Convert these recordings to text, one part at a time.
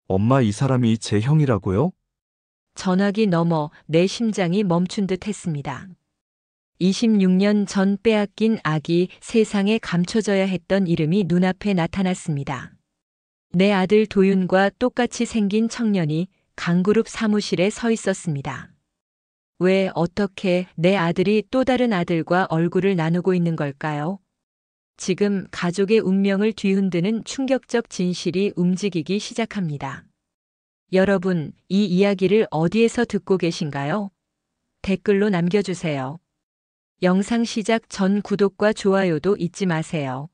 엄마, 이 사람이 제 형이라고요? 전화기 너머 내 심장이 멈춘 듯 했습니다. 26년 전 빼앗긴 아기, 세상에 감춰져야 했던 이름이 눈앞에 나타났습니다. 내 아들 도윤과 똑같이 생긴 청년이 강그룹 사무실에 서 있었습니다. 왜, 어떻게 내 아들이 또 다른 아들과 얼굴을 나누고 있는 걸까요? 지금 가족의 운명을 뒤흔드는 충격적 진실이 움직이기 시작합니다. 여러분, 이 이야기를 어디에서 듣고 계신가요? 댓글로 남겨주세요. 영상 시작 전 구독과 좋아요도 잊지 마세요.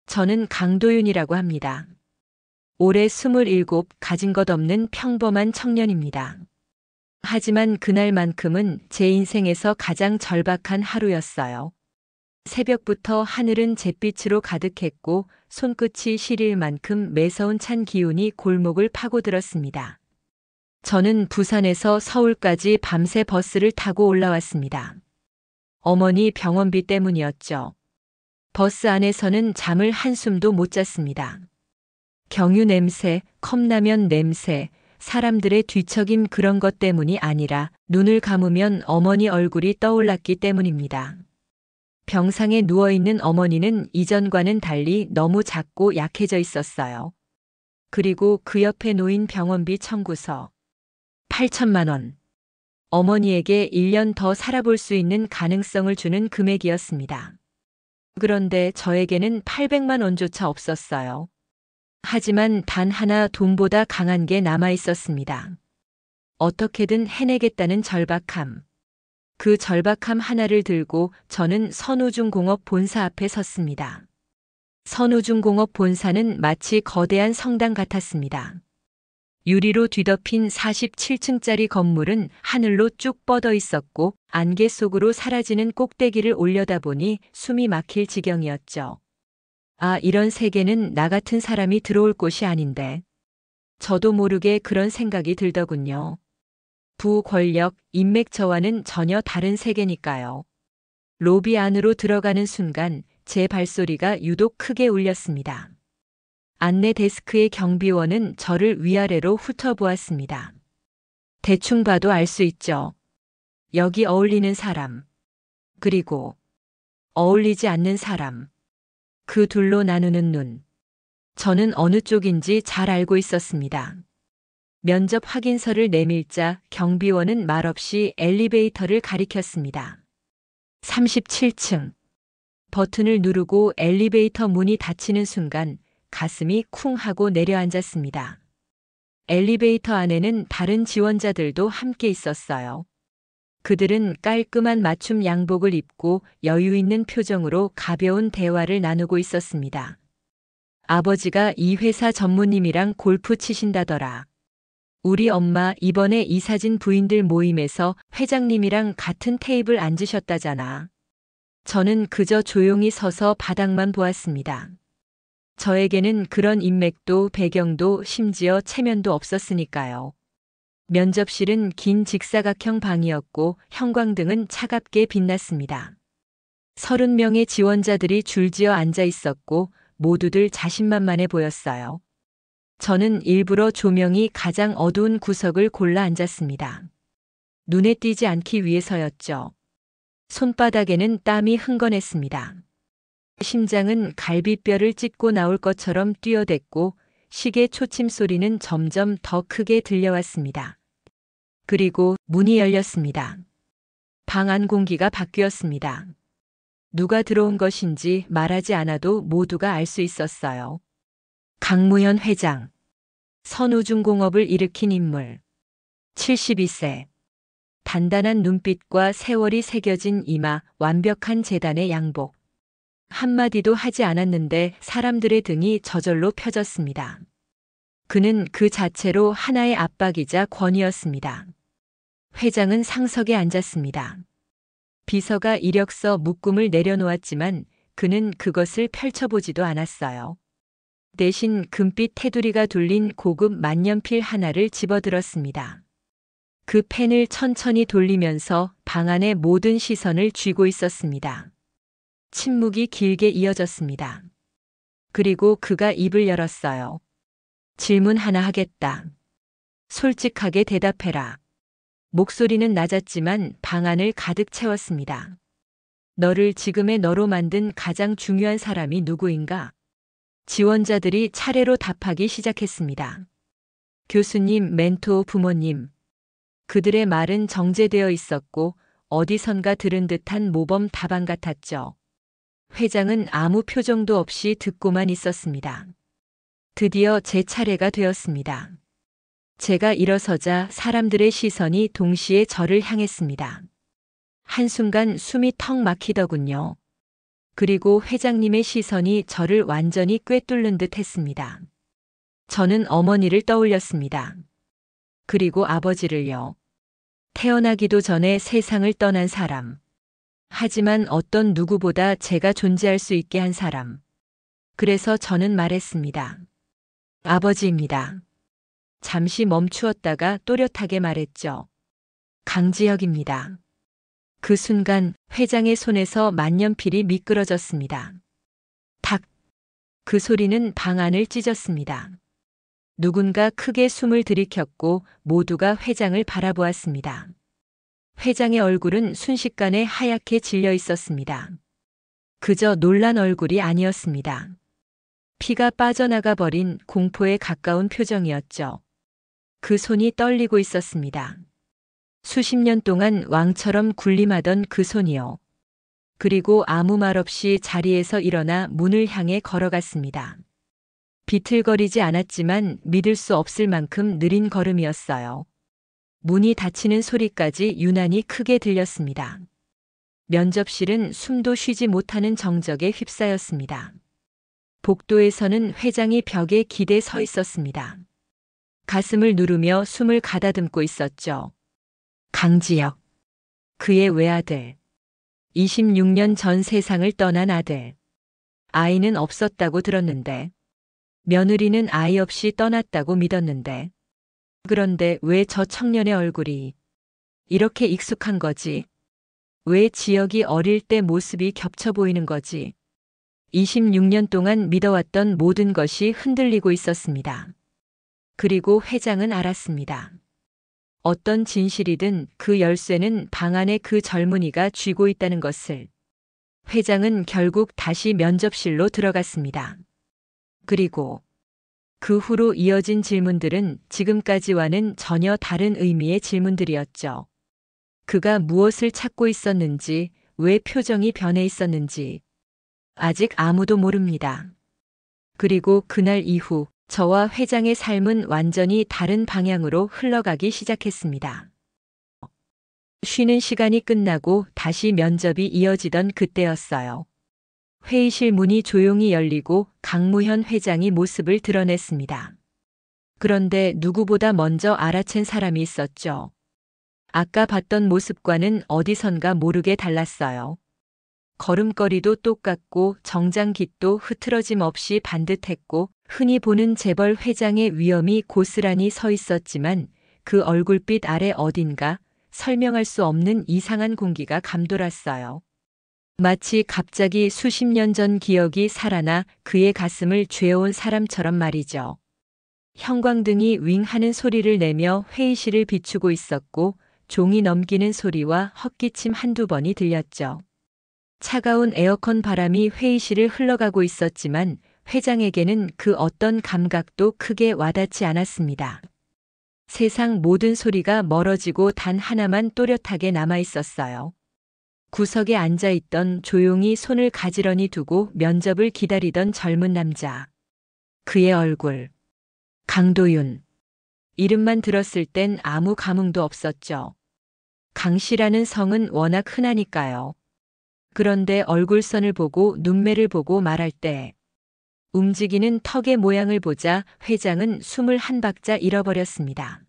저는 강도윤이라고 합니다. 올해 27, 가진 것 없는 평범한 청년입니다. 하지만 그날만큼은 제 인생에서 가장 절박한 하루였어요. 새벽부터 하늘은 잿빛으로 가득했고 손끝이 시릴 만큼 매서운 찬 기운이 골목을 파고들었습니다. 저는 부산에서 서울까지 밤새 버스를 타고 올라왔습니다. 어머니 병원비 때문이었죠. 버스 안에서는 잠을 한숨도 못 잤습니다. 경유 냄새, 컵라면 냄새, 사람들의 뒤척임, 그런 것 때문이 아니라 눈을 감으면 어머니 얼굴이 떠올랐기 때문입니다. 병상에 누워있는 어머니는 이전과는 달리 너무 작고 약해져 있었어요. 그리고 그 옆에 놓인 병원비 청구서. 8천만 원. 어머니에게 1년 더 살아볼 수 있는 가능성을 주는 금액이었습니다. 그런데 저에게는 800만 원조차 없었어요. 하지만 단 하나 돈보다 강한 게 남아 있었습니다. 어떻게든 해내겠다는 절박함. 그 절박함 하나를 들고 저는 선우중공업 본사 앞에 섰습니다. 선우중공업 본사는 마치 거대한 성당 같았습니다. 유리로 뒤덮인 47층짜리 건물은 하늘로 쭉 뻗어 있었고 안개 속으로 사라지는 꼭대기를 올려다보니 숨이 막힐 지경이었죠. 아, 이런 세계는 나 같은 사람이 들어올 곳이 아닌데. 저도 모르게 그런 생각이 들더군요. 부권력, 인맥, 저와는 전혀 다른 세계니까요. 로비 안으로 들어가는 순간 제 발소리가 유독 크게 울렸습니다. 안내 데스크의 경비원은 저를 위아래로 훑어보았습니다. 대충 봐도 알 수 있죠. 여기 어울리는 사람, 그리고 어울리지 않는 사람. 그 둘로 나누는 눈. 저는 어느 쪽인지 잘 알고 있었습니다. 면접 확인서를 내밀자 경비원은 말없이 엘리베이터를 가리켰습니다. 37층. 버튼을 누르고 엘리베이터 문이 닫히는 순간 가슴이 쿵 하고 내려앉았습니다. 엘리베이터 안에는 다른 지원자들도 함께 있었어요. 그들은 깔끔한 맞춤 양복을 입고 여유 있는 표정으로 가벼운 대화를 나누고 있었습니다. 아버지가 이 회사 전무님이랑 골프 치신다더라. 우리 엄마 이번에 이사진 부인들 모임에서 회장님이랑 같은 테이블 앉으셨다잖아. 저는 그저 조용히 서서 바닥만 보았습니다. 저에게는 그런 인맥도 배경도 심지어 체면도 없었으니까요. 면접실은 긴 직사각형 방이었고 형광등은 차갑게 빛났습니다. 30명의 지원자들이 줄지어 앉아 있었고 모두들 자신만만해 보였어요. 저는 일부러 조명이 가장 어두운 구석을 골라 앉았습니다. 눈에 띄지 않기 위해서였죠. 손바닥에는 땀이 흥건했습니다. 심장은 갈비뼈를 찢고 나올 것처럼 뛰어댔고 시계 초침 소리는 점점 더 크게 들려왔습니다. 그리고 문이 열렸습니다. 방 안 공기가 바뀌었습니다. 누가 들어온 것인지 말하지 않아도 모두가 알 수 있었어요. 강무현 회장. 선우중공업을 일으킨 인물. 72세. 단단한 눈빛과 세월이 새겨진 이마, 완벽한 재단의 양복. 한마디도 하지 않았는데 사람들의 등이 저절로 펴졌습니다. 그는 그 자체로 하나의 압박이자 권위였습니다. 회장은 상석에 앉았습니다. 비서가 이력서 묶음을 내려놓았지만 그는 그것을 펼쳐보지도 않았어요. 대신 금빛 테두리가 둘린 고급 만년필 하나를 집어들었습니다. 그 펜을 천천히 돌리면서 방 안의 모든 시선을 쥐고 있었습니다. 침묵이 길게 이어졌습니다. 그리고 그가 입을 열었어요. 질문 하나 하겠다. 솔직하게 대답해라. 목소리는 낮았지만 방안을 가득 채웠습니다. 너를 지금의 너로 만든 가장 중요한 사람이 누구인가? 지원자들이 차례로 답하기 시작했습니다. 교수님, 멘토, 부모님. 그들의 말은 정제되어 있었고 어디선가 들은 듯한 모범 답안 같았죠. 회장은 아무 표정도 없이 듣고만 있었습니다. 드디어 제 차례가 되었습니다. 제가 일어서자 사람들의 시선이 동시에 저를 향했습니다. 한순간 숨이 턱 막히더군요. 그리고 회장님의 시선이 저를 완전히 꿰뚫는 듯 했습니다. 저는 어머니를 떠올렸습니다. 그리고 아버지를요. 태어나기도 전에 세상을 떠난 사람. 하지만 어떤 누구보다 제가 존재할 수 있게 한 사람. 그래서 저는 말했습니다. 아버지입니다. 잠시 멈추었다가 또렷하게 말했죠. 강지혁입니다. 그 순간 회장의 손에서 만년필이 미끄러졌습니다. 탁! 그 소리는 방 안을 찢었습니다. 누군가 크게 숨을 들이켰고 모두가 회장을 바라보았습니다. 회장의 얼굴은 순식간에 하얗게 질려 있었습니다. 그저 놀란 얼굴이 아니었습니다. 피가 빠져나가 버린 공포에 가까운 표정이었죠. 그 손이 떨리고 있었습니다. 수십 년 동안 왕처럼 군림하던 그 손이요. 그리고 아무 말 없이 자리에서 일어나 문을 향해 걸어갔습니다. 비틀거리지 않았지만 믿을 수 없을 만큼 느린 걸음이었어요. 문이 닫히는 소리까지 유난히 크게 들렸습니다. 면접실은 숨도 쉬지 못하는 정적에 휩싸였습니다. 복도에서는 회장이 벽에 기대 서 있었습니다. 가슴을 누르며 숨을 가다듬고 있었죠. 강지혁. 그의 외아들. 26년 전 세상을 떠난 아들. 아이는 없었다고 들었는데. 며느리는 아이 없이 떠났다고 믿었는데. 그런데 왜 저 청년의 얼굴이 이렇게 익숙한 거지? 왜 지혁이 어릴 때 모습이 겹쳐 보이는 거지? 26년 동안 믿어왔던 모든 것이 흔들리고 있었습니다. 그리고 회장은 알았습니다. 어떤 진실이든 그 열쇠는 방 안에 그 젊은이가 쥐고 있다는 것을. 회장은 결국 다시 면접실로 들어갔습니다. 그리고 그 후로 이어진 질문들은 지금까지와는 전혀 다른 의미의 질문들이었죠. 그가 무엇을 찾고 있었는지, 왜 표정이 변해 있었는지. 아직 아무도 모릅니다. 그리고 그날 이후 저와 회장의 삶은 완전히 다른 방향으로 흘러가기 시작했습니다. 쉬는 시간이 끝나고 다시 면접이 이어지던 그때였어요. 회의실 문이 조용히 열리고 강무현 회장이 모습을 드러냈습니다. 그런데 누구보다 먼저 알아챈 사람이 있었죠. 아까 봤던 모습과는 어디선가 모르게 달랐어요. 걸음걸이도 똑같고 정장깃도 흐트러짐 없이 반듯했고 흔히 보는 재벌 회장의 위엄이 고스란히 서 있었지만 그 얼굴빛 아래 어딘가 설명할 수 없는 이상한 공기가 감돌았어요. 마치 갑자기 수십 년 전 기억이 살아나 그의 가슴을 죄어온 사람처럼 말이죠. 형광등이 윙 하는 소리를 내며 회의실을 비추고 있었고 종이 넘기는 소리와 헛기침 한두 번이 들렸죠. 차가운 에어컨 바람이 회의실을 흘러가고 있었지만 회장에게는 그 어떤 감각도 크게 와닿지 않았습니다. 세상 모든 소리가 멀어지고 단 하나만 또렷하게 남아 있었어요. 구석에 앉아 있던 조용히 손을 가지런히 두고 면접을 기다리던 젊은 남자. 그의 얼굴. 강도윤. 이름만 들었을 땐 아무 감흥도 없었죠. 강씨라는 성은 워낙 흔하니까요. 그런데 얼굴선을 보고 눈매를 보고 말할 때 움직이는 턱의 모양을 보자 회장은 숨을 한 박자 잃어버렸습니다.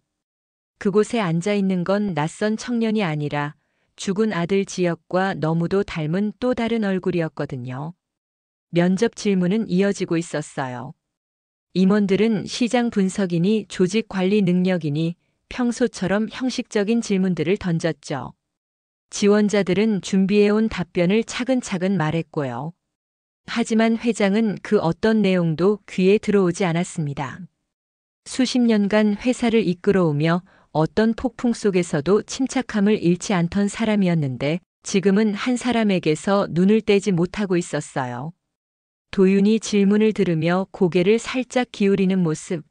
그곳에 앉아 있는 건 낯선 청년이 아니라 죽은 아들 지혁과 너무도 닮은 또 다른 얼굴이었거든요. 면접 질문은 이어지고 있었어요. 임원들은 시장 분석이니 조직 관리 능력이니 평소처럼 형식적인 질문들을 던졌죠. 지원자들은 준비해온 답변을 차근차근 말했고요. 하지만 회장은 그 어떤 내용도 귀에 들어오지 않았습니다. 수십 년간 회사를 이끌어오며 어떤 폭풍 속에서도 침착함을 잃지 않던 사람이었는데 지금은 한 사람에게서 눈을 떼지 못하고 있었어요. 도윤이 질문을 들으며 고개를 살짝 기울이는 모습.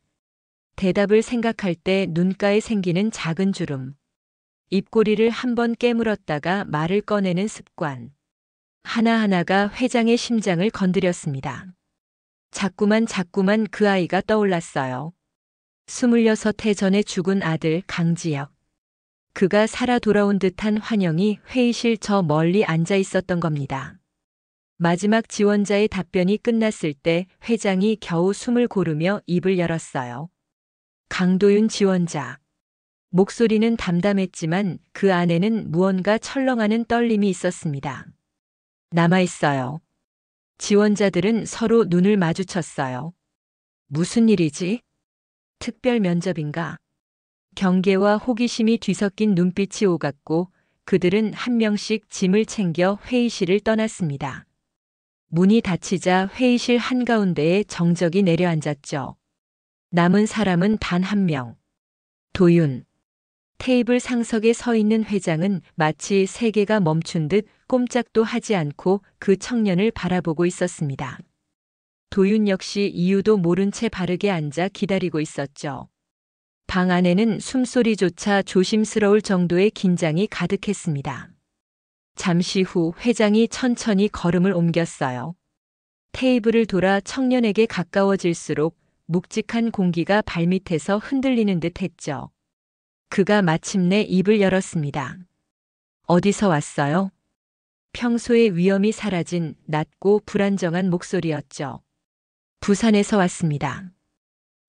대답을 생각할 때 눈가에 생기는 작은 주름. 입꼬리를 한번 깨물었다가 말을 꺼내는 습관. 하나하나가 회장의 심장을 건드렸습니다. 자꾸만 그 아이가 떠올랐어요. 26해 전에 죽은 아들 강지혁. 그가 살아 돌아온 듯한 환영이 회의실 저 멀리 앉아 있었던 겁니다. 마지막 지원자의 답변이 끝났을 때 회장이 겨우 숨을 고르며 입을 열었어요. 강도윤 지원자. 목소리는 담담했지만 그 안에는 무언가 철렁하는 떨림이 있었습니다. 남아있어요. 지원자들은 서로 눈을 마주쳤어요. 무슨 일이지? 특별 면접인가? 경계와 호기심이 뒤섞인 눈빛이 오갔고 그들은 한 명씩 짐을 챙겨 회의실을 떠났습니다. 문이 닫히자 회의실 한가운데에 정적이 내려앉았죠. 남은 사람은 단 한 명. 도윤. 테이블 상석에 서 있는 회장은 마치 세계가 멈춘 듯 꼼짝도 하지 않고 그 청년을 바라보고 있었습니다. 도윤 역시 이유도 모른 채 바르게 앉아 기다리고 있었죠. 방 안에는 숨소리조차 조심스러울 정도의 긴장이 가득했습니다. 잠시 후 회장이 천천히 걸음을 옮겼어요. 테이블을 돌아 청년에게 가까워질수록 묵직한 공기가 발밑에서 흔들리는 듯 했죠. 그가 마침내 입을 열었습니다. 어디서 왔어요? 평소의 위엄이 사라진 낮고 불안정한 목소리였죠. 부산에서 왔습니다.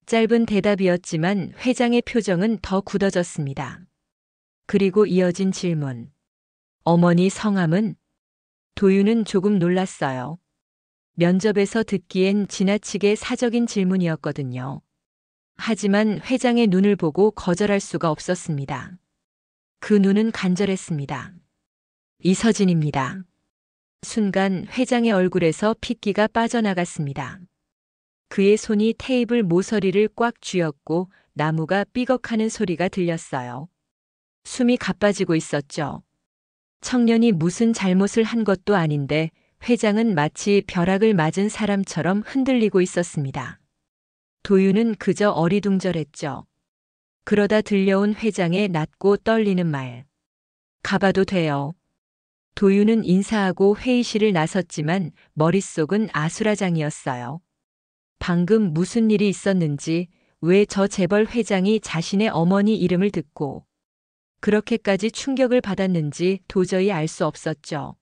짧은 대답이었지만 회장의 표정은 더 굳어졌습니다. 그리고 이어진 질문. 어머니 성함은? 도윤은 조금 놀랐어요. 면접에서 듣기엔 지나치게 사적인 질문이었거든요. 하지만 회장의 눈을 보고 거절할 수가 없었습니다. 그 눈은 간절했습니다. 이서진입니다. 순간 회장의 얼굴에서 핏기가 빠져나갔습니다. 그의 손이 테이블 모서리를 꽉 쥐었고 나무가 삐걱하는 소리가 들렸어요. 숨이 가빠지고 있었죠. 청년이 무슨 잘못을 한 것도 아닌데 회장은 마치 벼락을 맞은 사람처럼 흔들리고 있었습니다. 도윤은 그저 어리둥절했죠. 그러다 들려온 회장의 낮고 떨리는 말. 가봐도 돼요. 도윤은 인사하고 회의실을 나섰지만 머릿속은 아수라장이었어요. 방금 무슨 일이 있었는지, 왜 저 재벌 회장이 자신의 어머니 이름을 듣고 그렇게까지 충격을 받았는지 도저히 알 수 없었죠.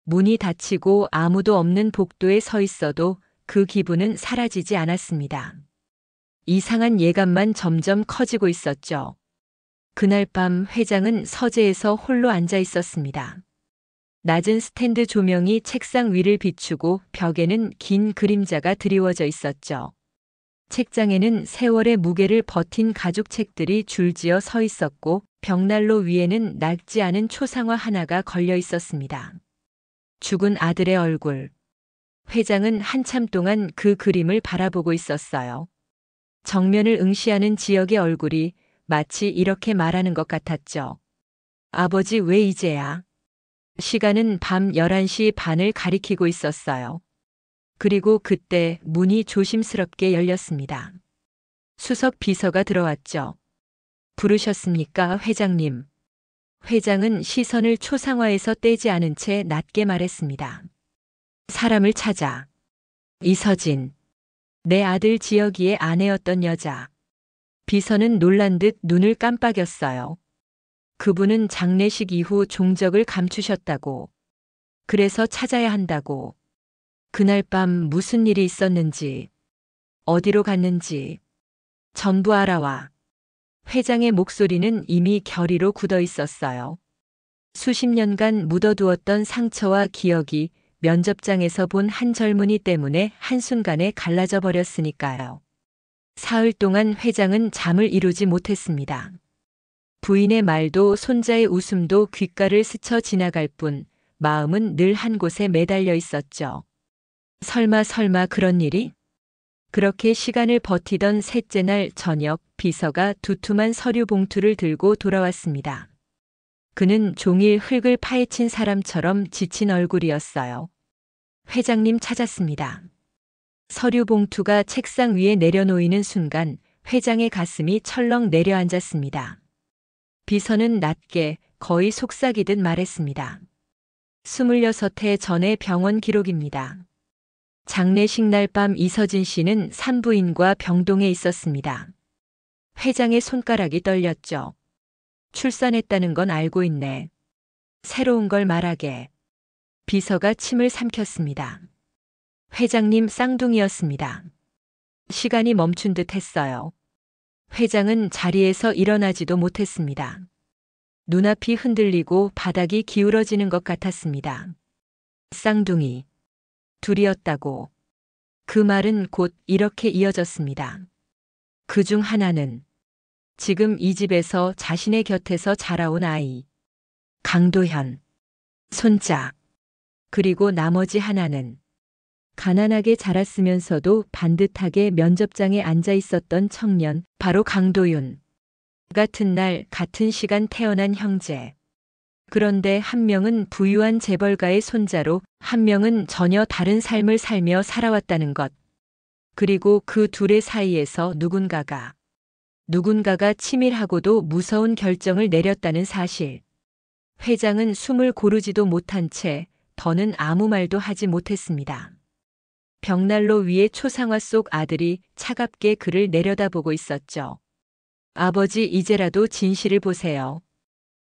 문이 닫히고 아무도 없는 복도에 서 있어도 그 기분은 사라지지 않았습니다. 이상한 예감만 점점 커지고 있었죠. 그날 밤 회장은 서재에서 홀로 앉아 있었습니다. 낮은 스탠드 조명이 책상 위를 비추고 벽에는 긴 그림자가 드리워져 있었죠. 책장에는 세월의 무게를 버틴 가죽책들이 줄지어 서 있었고 벽난로 위에는 낡지 않은 초상화 하나가 걸려 있었습니다. 죽은 아들의 얼굴. 회장은 한참 동안 그 그림을 바라보고 있었어요. 정면을 응시하는 지역의 얼굴이 마치 이렇게 말하는 것 같았죠. 아버지 왜 이제야? 시간은 밤 11시 반을 가리키고 있었어요. 그리고 그때 문이 조심스럽게 열렸습니다. 수석 비서가 들어왔죠. 부르셨습니까, 회장님? 회장은 시선을 초상화에서 떼지 않은 채 낮게 말했습니다. 사람을 찾아. 이서진. 내 아들 지혁이의 아내였던 여자. 비서는 놀란 듯 눈을 깜빡였어요. 그분은 장례식 이후 종적을 감추셨다고. 그래서 찾아야 한다고. 그날 밤 무슨 일이 있었는지, 어디로 갔는지 전부 알아와. 회장의 목소리는 이미 결의로 굳어 있었어요. 수십 년간 묻어두었던 상처와 기억이 면접장에서 본 한 젊은이 때문에 한순간에 갈라져 버렸으니까요. 사흘 동안 회장은 잠을 이루지 못했습니다. 부인의 말도 손자의 웃음도 귓가를 스쳐 지나갈 뿐 마음은 늘 한 곳에 매달려 있었죠. 설마 그런 일이? 그렇게 시간을 버티던 셋째 날 저녁 비서가 두툼한 서류 봉투를 들고 돌아왔습니다. 그는 종일 흙을 파헤친 사람처럼 지친 얼굴이었어요. 회장님 찾았습니다. 서류 봉투가 책상 위에 내려놓이는 순간 회장의 가슴이 철렁 내려앉았습니다. 비서는 낮게 거의 속삭이듯 말했습니다. 26해 전의 병원 기록입니다. 장례식 날 밤 이서진 씨는 산부인과 병동에 있었습니다. 회장의 손가락이 떨렸죠. 출산했다는 건 알고 있네. 새로운 걸 말하게. 비서가 침을 삼켰습니다. 회장님 쌍둥이였습니다. 시간이 멈춘 듯 했어요. 회장은 자리에서 일어나지도 못했습니다. 눈앞이 흔들리고 바닥이 기울어지는 것 같았습니다. 쌍둥이. 둘이었다고. 그 말은 곧 이렇게 이어졌습니다. 그중 하나는 지금 이 집에서 자신의 곁에서 자라온 아이. 강도현. 손자. 그리고 나머지 하나는 가난하게 자랐으면서도 반듯하게 면접장에 앉아 있었던 청년, 바로 강도윤. 같은 날, 같은 시간 태어난 형제. 그런데 한 명은 부유한 재벌가의 손자로, 한 명은 전혀 다른 삶을 살며 살아왔다는 것. 그리고 그 둘의 사이에서 누군가가 치밀하고도 무서운 결정을 내렸다는 사실. 회장은 숨을 고르지도 못한 채 더는 아무 말도 하지 못했습니다. 벽난로 위에 초상화 속 아들이 차갑게 그를 내려다보고 있었죠. 아버지, 이제라도 진실을 보세요.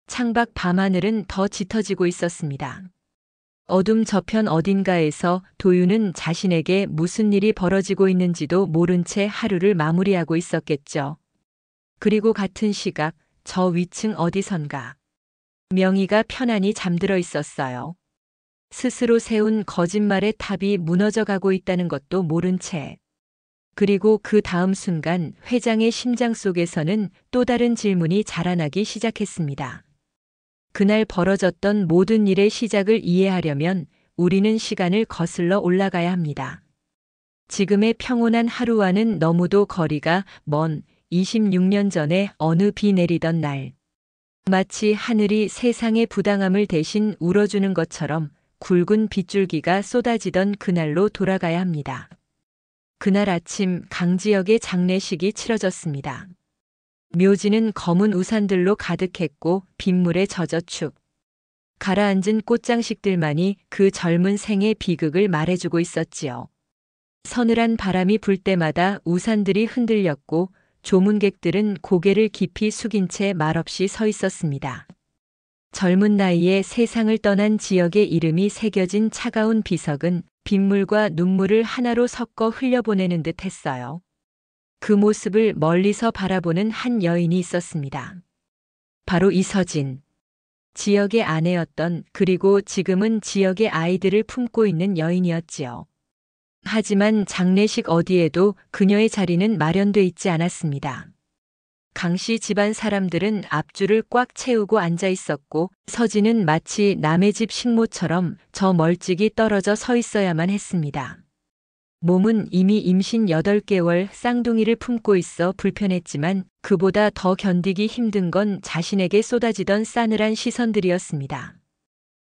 창밖 밤하늘은 더 짙어지고 있었습니다. 어둠 저편 어딘가에서 도윤은 자신에게 무슨 일이 벌어지고 있는지도 모른 채 하루를 마무리하고 있었겠죠. 그리고 같은 시각 저 위층 어디선가 명희가 편안히 잠들어 있었어요. 스스로 세운 거짓말의 탑이 무너져 가고 있다는 것도 모른 채. 그리고 그 다음 순간 회장의 심장 속에서는 또 다른 질문이 자라나기 시작했습니다. 그날 벌어졌던 모든 일의 시작을 이해하려면 우리는 시간을 거슬러 올라가야 합니다. 지금의 평온한 하루와는 너무도 거리가 먼 26년 전에 어느 비 내리던 날. 마치 하늘이 세상의 부당함을 대신 울어주는 것처럼 굵은 빗줄기가 쏟아지던 그날로 돌아가야 합니다. 그날 아침 강지역의 장례식이 치러졌습니다. 묘지는 검은 우산들로 가득했고 빗물에 젖어 축 가라앉은 꽃장식들만이 그 젊은 생의 비극을 말해주고 있었지요. 서늘한 바람이 불 때마다 우산들이 흔들렸고 조문객들은 고개를 깊이 숙인 채 말없이 서 있었습니다. 젊은 나이에 세상을 떠난 지역의 이름이 새겨진 차가운 비석은 빗물과 눈물을 하나로 섞어 흘려보내는 듯 했어요. 그 모습을 멀리서 바라보는 한 여인이 있었습니다. 바로 이서진. 지역의 아내였던, 그리고 지금은 지역의 아이들을 품고 있는 여인이었지요. 하지만 장례식 어디에도 그녀의 자리는 마련돼 있지 않았습니다. 강씨 집안 사람들은 앞줄을 꽉 채우고 앉아 있었고 서진은 마치 남의 집 식모처럼 저 멀찍이 떨어져 서 있어야만 했습니다. 몸은 이미 임신 8개월 쌍둥이를 품고 있어 불편했지만 그보다 더 견디기 힘든 건 자신에게 쏟아지던 싸늘한 시선들이었습니다.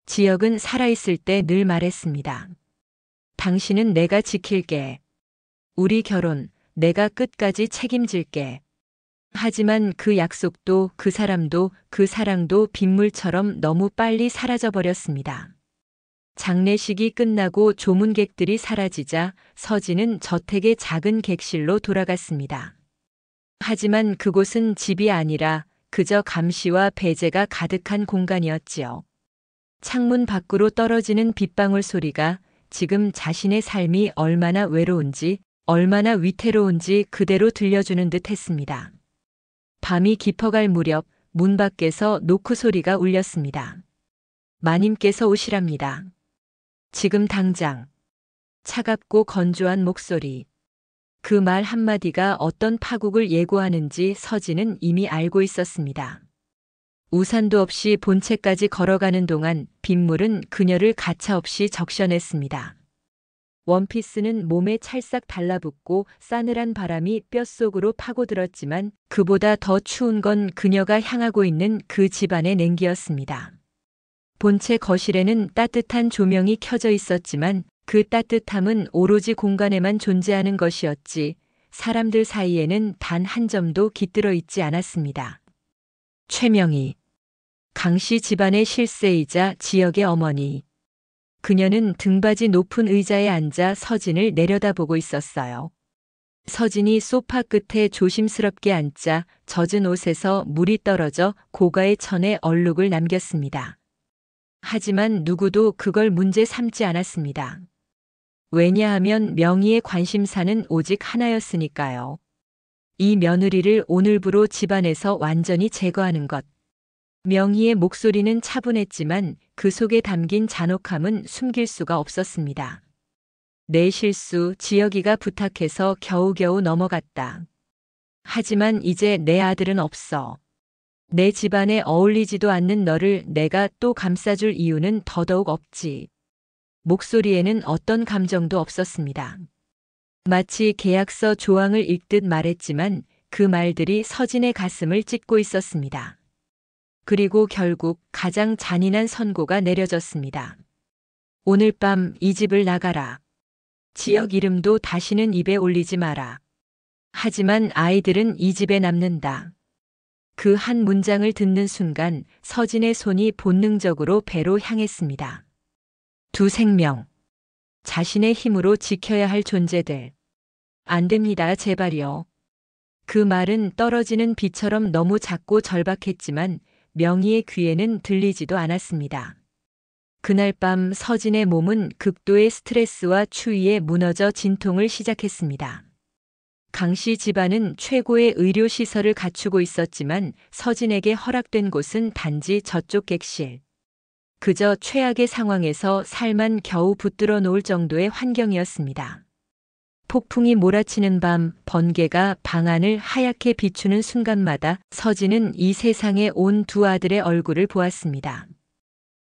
지역은 살아있을 때 늘 말했습니다. 당신은 내가 지킬게. 우리 결혼, 내가 끝까지 책임질게. 하지만 그 약속도 그 사람도 그 사랑도 빗물처럼 너무 빨리 사라져버렸습니다. 장례식이 끝나고 조문객들이 사라지자 서진은 저택의 작은 객실로 돌아갔습니다. 하지만 그곳은 집이 아니라 그저 감시와 배제가 가득한 공간이었지요. 창문 밖으로 떨어지는 빗방울 소리가 지금 자신의 삶이 얼마나 외로운지, 얼마나 위태로운지 그대로 들려주는 듯 했습니다. 밤이 깊어갈 무렵 문 밖에서 노크 소리가 울렸습니다. 마님께서 오시랍니다. 지금 당장. 차갑고 건조한 목소리. 그 말 한마디가 어떤 파국을 예고하는지 서진은 이미 알고 있었습니다. 우산도 없이 본체까지 걸어가는 동안 빗물은 그녀를 가차없이 적셔냈습니다. 원피스는 몸에 찰싹 달라붙고 싸늘한 바람이 뼛속으로 파고들었지만 그보다 더 추운 건 그녀가 향하고 있는 그 집안의 냉기였습니다. 본체 거실에는 따뜻한 조명이 켜져 있었지만 그 따뜻함은 오로지 공간에만 존재하는 것이었지 사람들 사이에는 단 한 점도 깃들어 있지 않았습니다. 최명희, 강씨 집안의 실세이자 지역의 어머니. 그녀는 등받이 높은 의자에 앉아 서진을 내려다보고 있었어요. 서진이 소파 끝에 조심스럽게 앉자 젖은 옷에서 물이 떨어져 고가의 천에 얼룩을 남겼습니다. 하지만 누구도 그걸 문제 삼지 않았습니다. 왜냐하면 명희의 관심사는 오직 하나였으니까요. 이 며느리를 오늘부로 집안에서 완전히 제거하는 것. 명희의 목소리는 차분했지만 그 속에 담긴 잔혹함은 숨길 수가 없었습니다. 내 실수, 지혁이가 부탁해서 겨우겨우 넘어갔다. 하지만 이제 내 아들은 없어. 내 집안에 어울리지도 않는 너를 내가 또 감싸줄 이유는 더더욱 없지. 목소리에는 어떤 감정도 없었습니다. 마치 계약서 조항을 읽듯 말했지만 그 말들이 서진의 가슴을 찢고 있었습니다. 그리고 결국 가장 잔인한 선고가 내려졌습니다. 오늘 밤 이 집을 나가라. 지역 이름도 다시는 입에 올리지 마라. 하지만 아이들은 이 집에 남는다. 그 한 문장을 듣는 순간 서진의 손이 본능적으로 배로 향했습니다. 두 생명. 자신의 힘으로 지켜야 할 존재들. 안 됩니다, 제발요. 그 말은 떨어지는 비처럼 너무 작고 절박했지만 명희의 귀에는 들리지도 않았습니다. 그날 밤 서진의 몸은 극도의 스트레스와 추위에 무너져 진통을 시작했습니다. 강씨 집안은 최고의 의료시설을 갖추고 있었지만 서진에게 허락된 곳은 단지 저쪽 객실. 그저 최악의 상황에서 살만 겨우 붙들어 놓을 정도의 환경이었습니다. 폭풍이 몰아치는 밤 번개가 방 안을 하얗게 비추는 순간마다 서진은 이 세상에 온 두 아들의 얼굴을 보았습니다.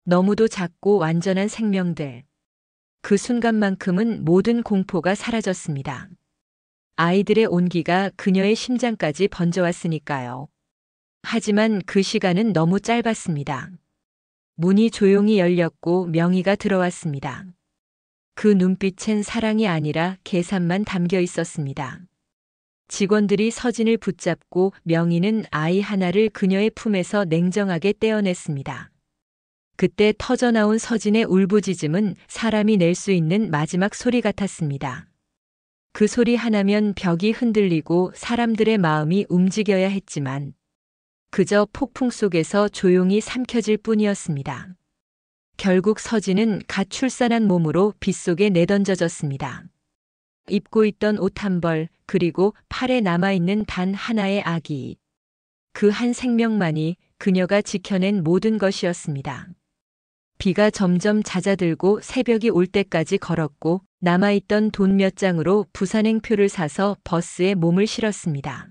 너무도 작고 완전한 생명들. 그 순간만큼은 모든 공포가 사라졌습니다. 아이들의 온기가 그녀의 심장까지 번져왔으니까요. 하지만 그 시간은 너무 짧았습니다. 문이 조용히 열렸고 명희가 들어왔습니다. 그 눈빛엔 사랑이 아니라 계산만 담겨 있었습니다. 직원들이 서진을 붙잡고 명희는 아이 하나를 그녀의 품에서 냉정하게 떼어냈습니다. 그때 터져나온 서진의 울부짖음은 사람이 낼 수 있는 마지막 소리 같았습니다. 그 소리 하나면 벽이 흔들리고 사람들의 마음이 움직여야 했지만 그저 폭풍 속에서 조용히 삼켜질 뿐이었습니다. 결국 서진은 갓 출산한 몸으로 빗속에 내던져졌습니다. 입고 있던 옷 한 벌, 그리고 팔에 남아있는 단 하나의 아기. 그 한 생명만이 그녀가 지켜낸 모든 것이었습니다. 비가 점점 잦아들고 새벽이 올 때까지 걸었고 남아있던 돈 몇 장으로 부산행표를 사서 버스에 몸을 실었습니다.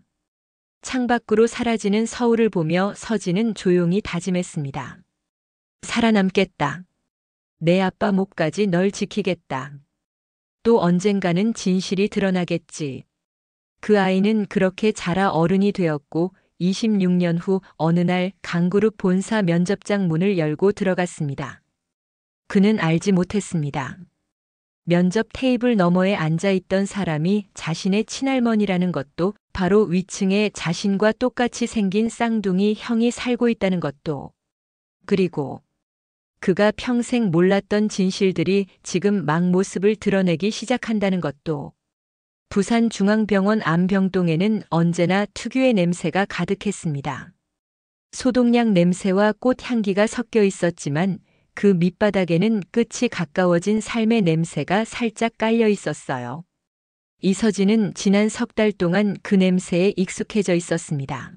창밖으로 사라지는 서울을 보며 서진은 조용히 다짐했습니다. 살아남겠다. 내 아빠 목까지 널 지키겠다. 또 언젠가는 진실이 드러나겠지. 그 아이는 그렇게 자라 어른이 되었고 26년 후 어느 날 강그룹 본사 면접장 문을 열고 들어갔습니다. 그는 알지 못했습니다. 면접 테이블 너머에 앉아있던 사람이 자신의 친할머니라는 것도, 바로 위층에 자신과 똑같이 생긴 쌍둥이 형이 살고 있다는 것도, 그리고 그가 평생 몰랐던 진실들이 지금 막 모습을 드러내기 시작한다는 것도. 부산중앙병원 암병동에는 언제나 특유의 냄새가 가득했습니다. 소독약 냄새와 꽃향기가 섞여 있었지만 그 밑바닥에는 끝이 가까워진 삶의 냄새가 살짝 깔려 있었어요. 이서진은 지난 석 달 동안 그 냄새에 익숙해져 있었습니다.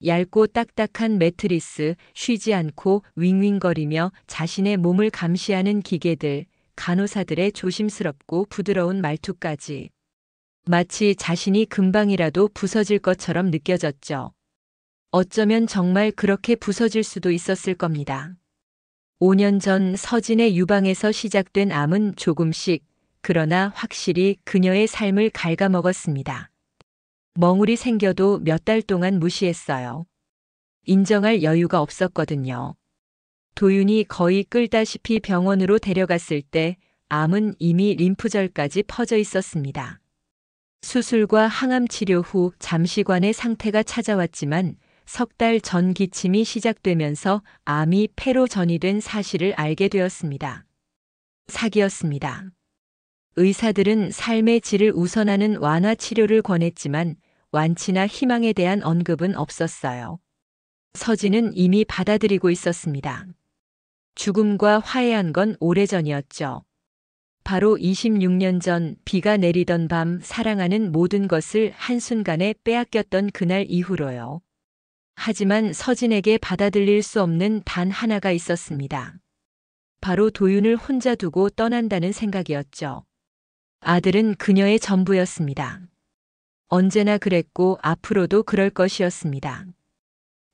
얇고 딱딱한 매트리스, 쉬지 않고 윙윙거리며 자신의 몸을 감시하는 기계들, 간호사들의 조심스럽고 부드러운 말투까지. 마치 자신이 금방이라도 부서질 것처럼 느껴졌죠. 어쩌면 정말 그렇게 부서질 수도 있었을 겁니다. 5년 전 서진의 유방에서 시작된 암은 조금씩, 그러나 확실히 그녀의 삶을 갉아먹었습니다. 멍울이 생겨도 몇 달 동안 무시했어요. 인정할 여유가 없었거든요. 도윤이 거의 끌다시피 병원으로 데려갔을 때 암은 이미 림프절까지 퍼져 있었습니다. 수술과 항암 치료 후 잠시간의 상태가 찾아왔지만 석 달 전 기침이 시작되면서 암이 폐로 전이된 사실을 알게 되었습니다. 사기였습니다. 의사들은 삶의 질을 우선하는 완화 치료를 권했지만 완치나 희망에 대한 언급은 없었어요. 서진은 이미 받아들이고 있었습니다. 죽음과 화해한 건 오래전이었죠. 바로 26년 전 비가 내리던 밤 사랑하는 모든 것을 한순간에 빼앗겼던 그날 이후로요. 하지만 서진에게 받아들일 수 없는 단 하나가 있었습니다. 바로 도윤을 혼자 두고 떠난다는 생각이었죠. 아들은 그녀의 전부였습니다. 언제나 그랬고 앞으로도 그럴 것이었습니다.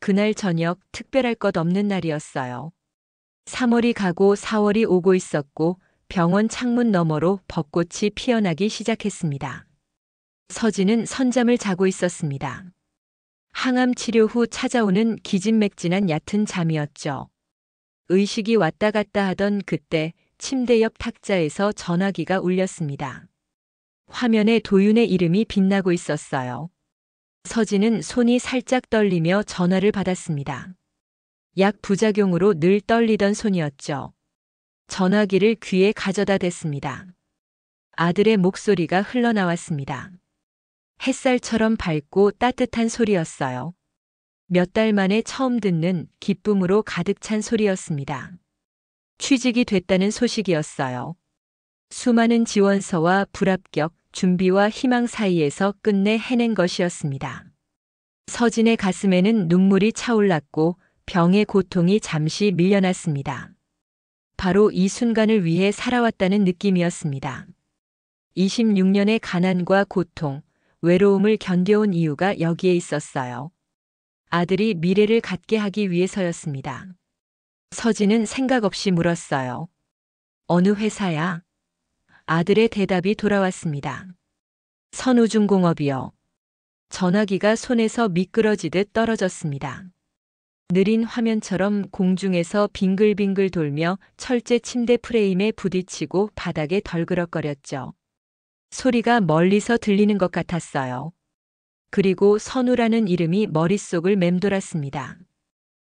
그날 저녁 특별할 것 없는 날이었어요. 3월이 가고 4월이 오고 있었고 병원 창문 너머로 벚꽃이 피어나기 시작했습니다. 서진은 선잠을 자고 있었습니다. 항암 치료 후 찾아오는 기진맥진한 얕은 잠이었죠. 의식이 왔다 갔다 하던 그때 침대 옆 탁자에서 전화기가 울렸습니다. 화면에 도윤의 이름이 빛나고 있었어요. 서진은 손이 살짝 떨리며 전화를 받았습니다. 약 부작용으로 늘 떨리던 손이었죠. 전화기를 귀에 가져다 댔습니다. 아들의 목소리가 흘러나왔습니다. 햇살처럼 밝고 따뜻한 소리였어요. 몇 달 만에 처음 듣는 기쁨으로 가득 찬 소리였습니다. 취직이 됐다는 소식이었어요. 수많은 지원서와 불합격, 준비와 희망 사이에서 끝내 해낸 것이었습니다. 서진의 가슴에는 눈물이 차올랐고 병의 고통이 잠시 밀려났습니다. 바로 이 순간을 위해 살아왔다는 느낌이었습니다. 26년의 가난과 고통, 외로움을 견뎌온 이유가 여기에 있었어요. 아들이 미래를 갖게 하기 위해서였습니다. 서진은 생각 없이 물었어요. 어느 회사야? 아들의 대답이 돌아왔습니다. 선우중공업이요. 전화기가 손에서 미끄러지듯 떨어졌습니다. 느린 화면처럼 공중에서 빙글빙글 돌며 철제 침대 프레임에 부딪히고 바닥에 덜그럭거렸죠. 소리가 멀리서 들리는 것 같았어요. 그리고 선우라는 이름이 머릿속을 맴돌았습니다.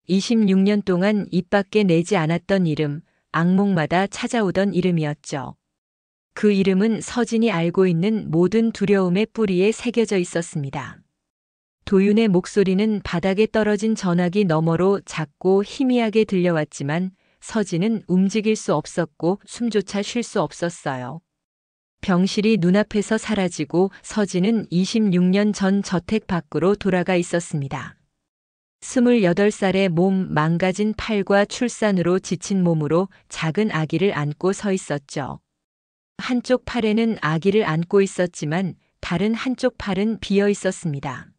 26년 동안 입 밖에 내지 않았던 이름, 악몽마다 찾아오던 이름이었죠. 그 이름은 서진이 알고 있는 모든 두려움의 뿌리에 새겨져 있었습니다. 도윤의 목소리는 바닥에 떨어진 전화기 너머로 작고 희미하게 들려왔지만 서진은 움직일 수 없었고 숨조차 쉴 수 없었어요. 병실이 눈앞에서 사라지고 서진은 26년 전 저택 밖으로 돌아가 있었습니다. 28살의 몸 망가진 팔과 출산으로 지친 몸으로 작은 아기를 안고 서 있었죠. 한쪽 팔에는 아기를 안고 있었지만 다른 한쪽 팔은 비어 있었습니다.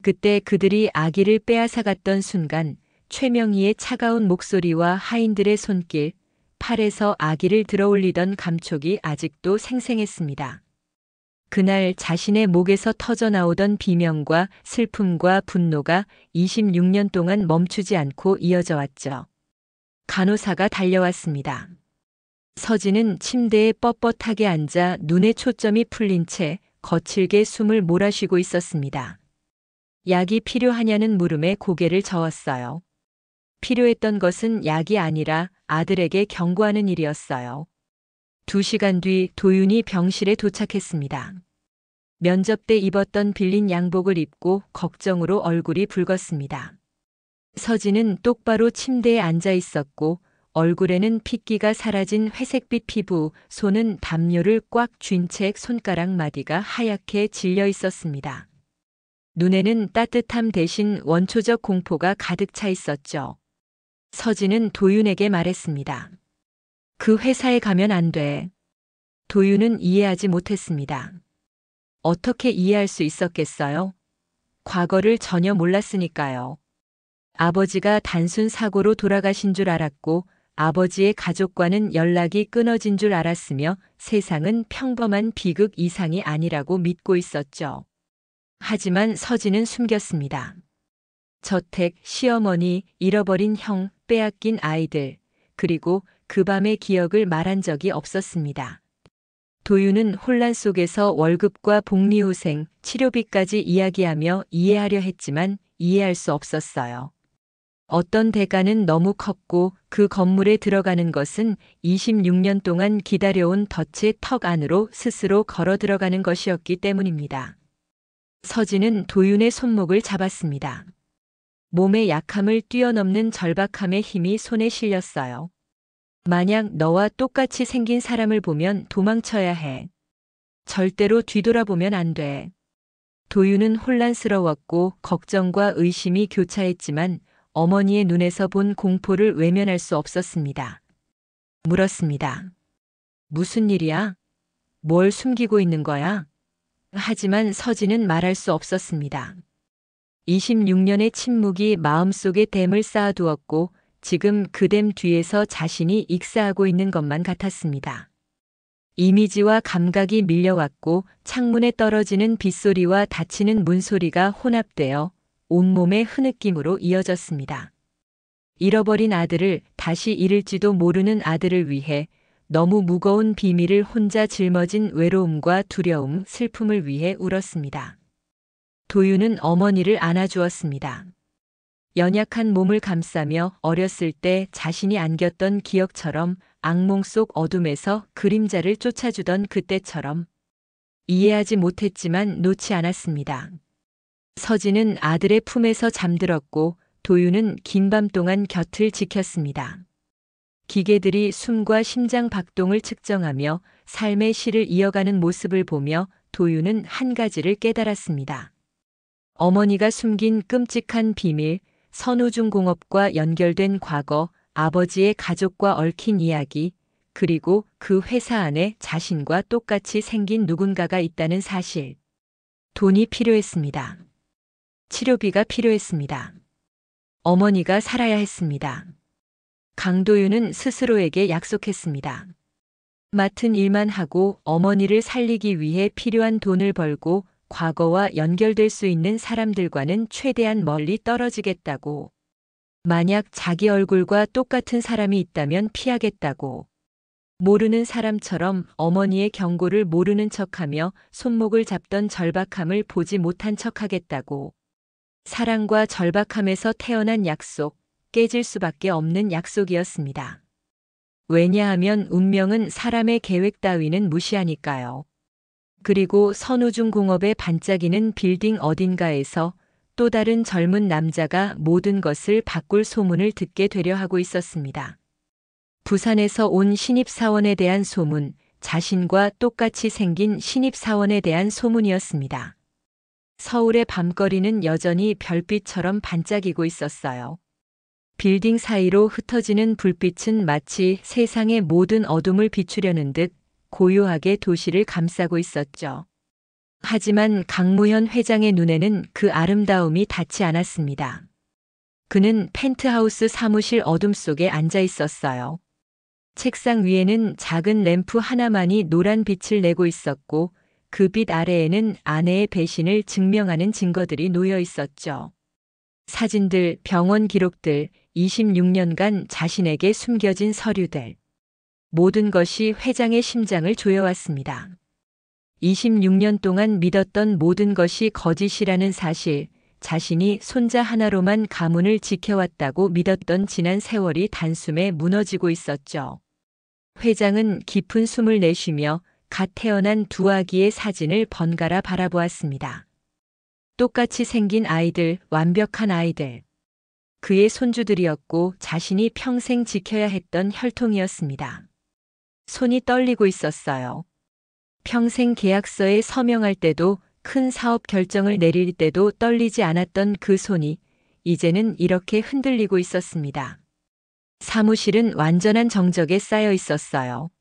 그때 그들이 아기를 빼앗아갔던 순간 최명희의 차가운 목소리와 하인들의 손길, 팔에서 아기를 들어올리던 감촉이 아직도 생생했습니다. 그날 자신의 목에서 터져나오던 비명과 슬픔과 분노가 26년 동안 멈추지 않고 이어져 왔죠. 간호사가 달려왔습니다. 서진은 침대에 뻣뻣하게 앉아 눈에 초점이 풀린 채 거칠게 숨을 몰아쉬고 있었습니다. 약이 필요하냐는 물음에 고개를 저었어요. 필요했던 것은 약이 아니라 아들에게 경고하는 일이었어요. 2시간 뒤 도윤이 병실에 도착했습니다. 면접 때 입었던 빌린 양복을 입고 걱정으로 얼굴이 붉었습니다. 서진은 똑바로 침대에 앉아 있었고 얼굴에는 핏기가 사라진 회색빛 피부, 손은 담요를 꽉 쥔 채 손가락 마디가 하얗게 질려 있었습니다. 눈에는 따뜻함 대신 원초적 공포가 가득 차 있었죠. 서진은 도윤에게 말했습니다. 그 회사에 가면 안 돼. 도윤은 이해하지 못했습니다. 어떻게 이해할 수 있었겠어요? 과거를 전혀 몰랐으니까요. 아버지가 단순 사고로 돌아가신 줄 알았고 아버지의 가족과는 연락이 끊어진 줄 알았으며 세상은 평범한 비극 이상이 아니라고 믿고 있었죠. 하지만 서진은 숨겼습니다. 저택, 시어머니, 잃어버린 형, 빼앗긴 아이들, 그리고 그 밤의 기억을 말한 적이 없었습니다. 도윤은 혼란 속에서 월급과 복리후생, 치료비까지 이야기하며 이해하려 했지만 이해할 수 없었어요. 어떤 대가는 너무 컸고 그 건물에 들어가는 것은 26년 동안 기다려온 덫의 턱 안으로 스스로 걸어 들어가는 것이었기 때문입니다. 서진은 도윤의 손목을 잡았습니다. 몸의 약함을 뛰어넘는 절박함의 힘이 손에 실렸어요. 만약 너와 똑같이 생긴 사람을 보면 도망쳐야 해. 절대로 뒤돌아보면 안 돼. 도윤은 혼란스러웠고 걱정과 의심이 교차했지만 어머니의 눈에서 본 공포를 외면할 수 없었습니다. 물었습니다. 무슨 일이야? 뭘 숨기고 있는 거야? 하지만 서진은 말할 수 없었습니다. 26년의 침묵이 마음속에 댐을 쌓아두었고 지금 그 댐 뒤에서 자신이 익사하고 있는 것만 같았습니다. 이미지와 감각이 밀려왔고 창문에 떨어지는 빗소리와 닫히는 문소리가 혼합되어 온몸의 흐느낌으로 이어졌습니다. 잃어버린 아들을 다시 잃을지도 모르는 아들을 위해 너무 무거운 비밀을 혼자 짊어진 외로움과 두려움, 슬픔을 위해 울었습니다. 도윤은 어머니를 안아주었습니다. 연약한 몸을 감싸며 어렸을 때 자신이 안겼던 기억처럼 악몽 속 어둠에서 그림자를 쫓아주던 그때처럼 이해하지 못했지만 놓지 않았습니다. 서진은 아들의 품에서 잠들었고 도윤은 긴 밤 동안 곁을 지켰습니다. 기계들이 숨과 심장 박동을 측정하며 삶의 시를 이어가는 모습을 보며 도윤은 한 가지를 깨달았습니다. 어머니가 숨긴 끔찍한 비밀, 선우중공업과 연결된 과거, 아버지의 가족과 얽힌 이야기, 그리고 그 회사 안에 자신과 똑같이 생긴 누군가가 있다는 사실. 돈이 필요했습니다. 치료비가 필요했습니다. 어머니가 살아야 했습니다. 강도윤은 스스로에게 약속했습니다. 맡은 일만 하고 어머니를 살리기 위해 필요한 돈을 벌고 과거와 연결될 수 있는 사람들과는 최대한 멀리 떨어지겠다고. 만약 자기 얼굴과 똑같은 사람이 있다면 피하겠다고. 모르는 사람처럼 어머니의 경고를 모르는 척하며 손목을 잡던 절박함을 보지 못한 척하겠다고. 사랑과 절박함에서 태어난 약속, 깨질 수밖에 없는 약속이었습니다. 왜냐하면 운명은 사람의 계획 따위는 무시하니까요. 그리고 선우중공업의 반짝이는 빌딩 어딘가에서 또 다른 젊은 남자가 모든 것을 바꿀 소문을 듣게 되려 하고 있었습니다. 부산에서 온 신입사원에 대한 소문, 자신과 똑같이 생긴 신입사원에 대한 소문이었습니다. 서울의 밤거리는 여전히 별빛처럼 반짝이고 있었어요. 빌딩 사이로 흩어지는 불빛은 마치 세상의 모든 어둠을 비추려는 듯 고요하게 도시를 감싸고 있었죠. 하지만 강무현 회장의 눈에는 그 아름다움이 닿지 않았습니다. 그는 펜트하우스 사무실 어둠 속에 앉아 있었어요. 책상 위에는 작은 램프 하나만이 노란 빛을 내고 있었고 그 빛 아래에는 아내의 배신을 증명하는 증거들이 놓여 있었죠. 사진들, 병원 기록들, 26년간 자신에게 숨겨진 서류들. 모든 것이 회장의 심장을 조여왔습니다. 26년 동안 믿었던 모든 것이 거짓이라는 사실, 자신이 손자 하나로만 가문을 지켜왔다고 믿었던 지난 세월이 단숨에 무너지고 있었죠. 회장은 깊은 숨을 내쉬며 갓 태어난 두 아기의 사진을 번갈아 바라보았습니다. 똑같이 생긴 아이들, 완벽한 아이들. 그의 손주들이었고 자신이 평생 지켜야 했던 혈통이었습니다. 손이 떨리고 있었어요. 평생 계약서에 서명할 때도 큰 사업 결정을 내릴 때도 떨리지 않았던 그 손이 이제는 이렇게 흔들리고 있었습니다. 사무실은 완전한 정적에 쌓여 있었어요.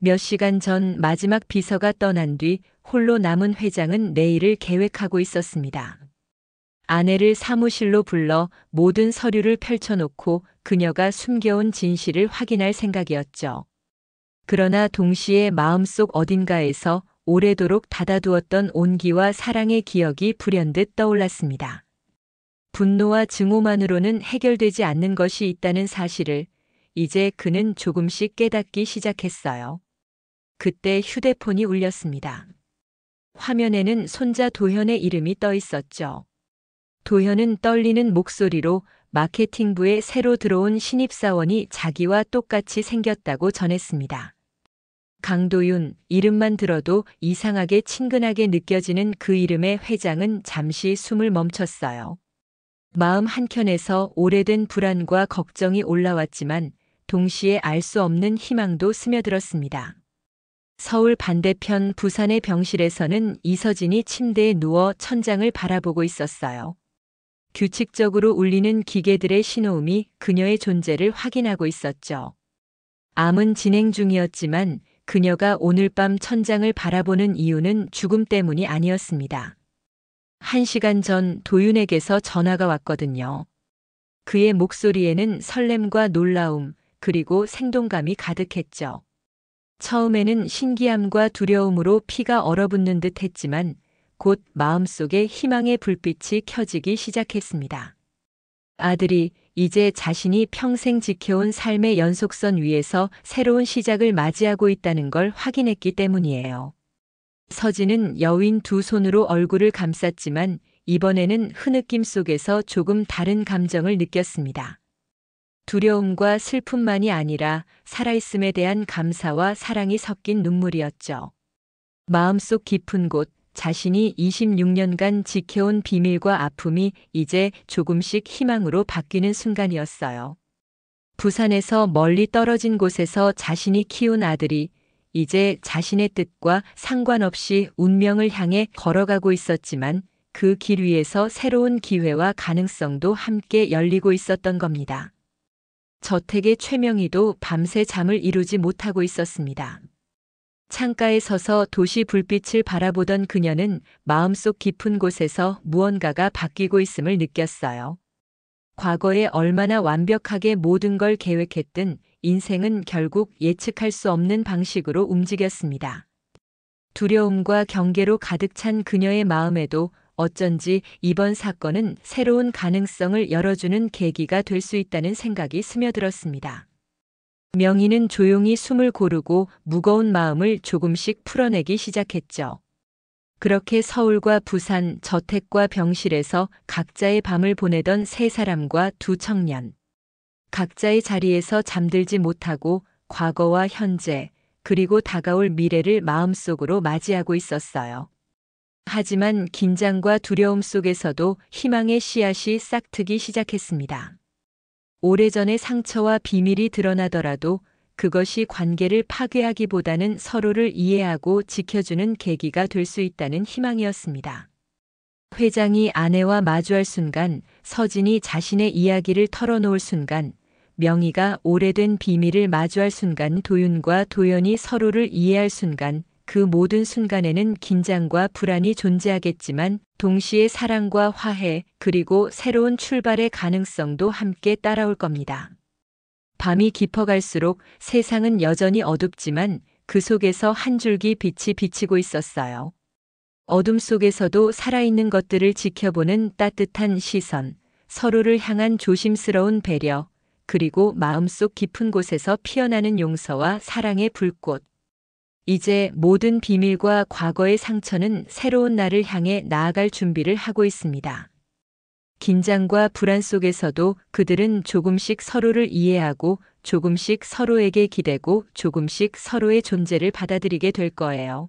몇 시간 전 마지막 비서가 떠난 뒤 홀로 남은 회장은 내일을 계획하고 있었습니다. 아내를 사무실로 불러 모든 서류를 펼쳐놓고 그녀가 숨겨온 진실을 확인할 생각이었죠. 그러나 동시에 마음속 어딘가에서 오래도록 닫아두었던 온기와 사랑의 기억이 불현듯 떠올랐습니다. 분노와 증오만으로는 해결되지 않는 것이 있다는 사실을 이제 그는 조금씩 깨닫기 시작했어요. 그때 휴대폰이 울렸습니다. 화면에는 손자 도현의 이름이 떠 있었죠. 도현은 떨리는 목소리로 마케팅부에 새로 들어온 신입사원이 자기와 똑같이 생겼다고 전했습니다. 강도윤, 이름만 들어도 이상하게 친근하게 느껴지는 그 이름의 회장은 잠시 숨을 멈췄어요. 마음 한켠에서 오래된 불안과 걱정이 올라왔지만 동시에 알 수 없는 희망도 스며들었습니다. 서울 반대편 부산의 병실에서는 이서진이 침대에 누워 천장을 바라보고 있었어요. 규칙적으로 울리는 기계들의 신호음이 그녀의 존재를 확인하고 있었죠. 암은 진행 중이었지만 그녀가 오늘 밤 천장을 바라보는 이유는 죽음 때문이 아니었습니다. 1시간 전 도윤에게서 전화가 왔거든요. 그의 목소리에는 설렘과 놀라움, 그리고 생동감이 가득했죠. 처음에는 신기함과 두려움으로 피가 얼어붙는 듯 했지만 곧 마음속에 희망의 불빛이 켜지기 시작했습니다. 아들이 이제 자신이 평생 지켜온 삶의 연속선 위에서 새로운 시작을 맞이하고 있다는 걸 확인했기 때문이에요. 서진은 여윈 두 손으로 얼굴을 감쌌지만 이번에는 흐느낌 속에서 조금 다른 감정을 느꼈습니다. 두려움과 슬픔만이 아니라 살아있음에 대한 감사와 사랑이 섞인 눈물이었죠. 마음속 깊은 곳, 자신이 26년간 지켜온 비밀과 아픔이 이제 조금씩 희망으로 바뀌는 순간이었어요. 부산에서 멀리 떨어진 곳에서 자신이 키운 아들이 이제 자신의 뜻과 상관없이 운명을 향해 걸어가고 있었지만 그 길 위에서 새로운 기회와 가능성도 함께 열리고 있었던 겁니다. 저택의 최명희도 밤새 잠을 이루지 못하고 있었습니다. 창가에 서서 도시 불빛을 바라보던 그녀는 마음속 깊은 곳에서 무언가가 바뀌고 있음을 느꼈어요. 과거에 얼마나 완벽하게 모든 걸 계획했든 인생은 결국 예측할 수 없는 방식으로 움직였습니다. 두려움과 경계로 가득 찬 그녀의 마음에도 어쩐지 이번 사건은 새로운 가능성을 열어주는 계기가 될 수 있다는 생각이 스며들었습니다. 명희는 조용히 숨을 고르고 무거운 마음을 조금씩 풀어내기 시작했죠. 그렇게 서울과 부산, 저택과 병실에서 각자의 밤을 보내던 세 사람과 두 청년. 각자의 자리에서 잠들지 못하고 과거와 현재, 그리고 다가올 미래를 마음속으로 맞이하고 있었어요. 하지만 긴장과 두려움 속에서도 희망의 씨앗이 싹트기 시작했습니다. 오래전의 상처와 비밀이 드러나더라도 그것이 관계를 파괴하기보다는 서로를 이해하고 지켜주는 계기가 될 수 있다는 희망이었습니다. 회장이 아내와 마주할 순간, 서진이 자신의 이야기를 털어놓을 순간, 명희가 오래된 비밀을 마주할 순간, 도윤과 도연이 서로를 이해할 순간, 그 모든 순간에는 긴장과 불안이 존재하겠지만 동시에 사랑과 화해 그리고 새로운 출발의 가능성도 함께 따라올 겁니다. 밤이 깊어갈수록 세상은 여전히 어둡지만 그 속에서 한 줄기 빛이 비치고 있었어요. 어둠 속에서도 살아있는 것들을 지켜보는 따뜻한 시선, 서로를 향한 조심스러운 배려, 그리고 마음속 깊은 곳에서 피어나는 용서와 사랑의 불꽃. 이제 모든 비밀과 과거의 상처는 새로운 날을 향해 나아갈 준비를 하고 있습니다. 긴장과 불안 속에서도 그들은 조금씩 서로를 이해하고 조금씩 서로에게 기대고 조금씩 서로의 존재를 받아들이게 될 거예요.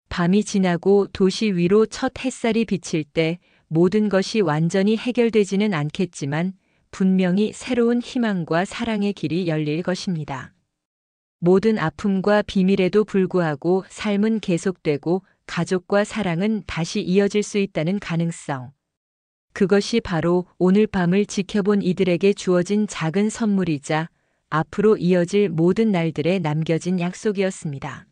밤이 지나고 도시 위로 첫 햇살이 비칠 때 모든 것이 완전히 해결되지는 않겠지만 분명히 새로운 희망과 사랑의 길이 열릴 것입니다. 모든 아픔과 비밀에도 불구하고 삶은 계속되고 가족과 사랑은 다시 이어질 수 있다는 가능성. 그것이 바로 오늘 밤을 지켜본 이들에게 주어진 작은 선물이자 앞으로 이어질 모든 날들에 남겨진 약속이었습니다.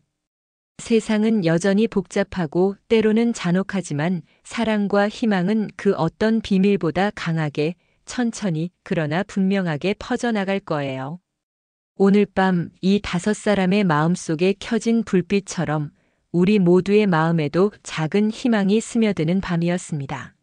세상은 여전히 복잡하고 때로는 잔혹하지만 사랑과 희망은 그 어떤 비밀보다 강하게, 천천히, 그러나 분명하게 퍼져나갈 거예요. 오늘 밤 이 5사람의 마음속에 켜진 불빛처럼 우리 모두의 마음에도 작은 희망이 스며드는 밤이었습니다.